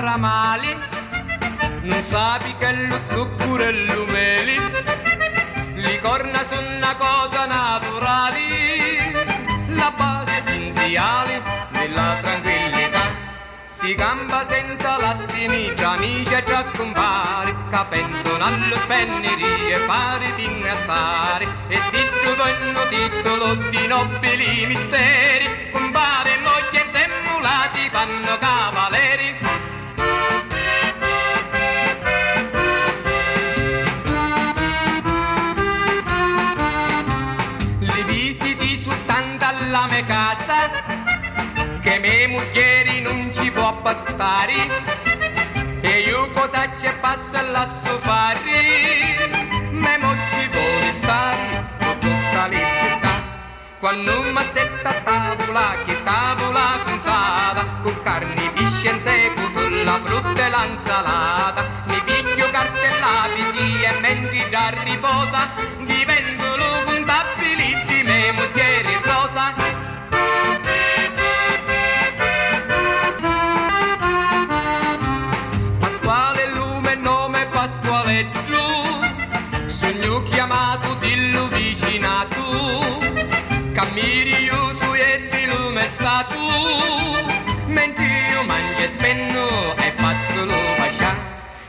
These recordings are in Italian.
caramali, non sapi che lo zucchero e l'umeli, le corna sono una cosa naturale, la base essenziale della tranquillità. Si campa senza lastimi tra amici e tra compari, che pensano allo spennere e fare di ingrassare, e si trovano titolo di nobili misteri, compare e moglie insemulati fanno cavalieri. Le visiti su tanta alla mia casa, che me muglieri non ci può bastare, e io cosa ci passo lassù fare, me moglie vuole stare con tutta libertà. Quando mi setta a tavola, che tavola consata, con carne, pesce in secco, con la frutta e l'insalata, mi piglio carta e lapisi e mentre già riposa, divento lo contabile di me muglieri rosa. Sogno chiamato dillo vicinato, cammini io su e di lume stato, mentre io mangio e spenno e faccio lo pascià.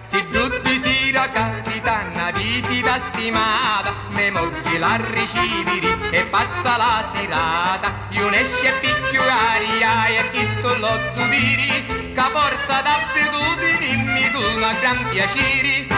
Se tutti si capita una visita stimata, me moglie la ricevere e passa la serata, io ne esce picchio aria e chi sto l'otto viri, che forza d'abitudini mi dona gran piacere.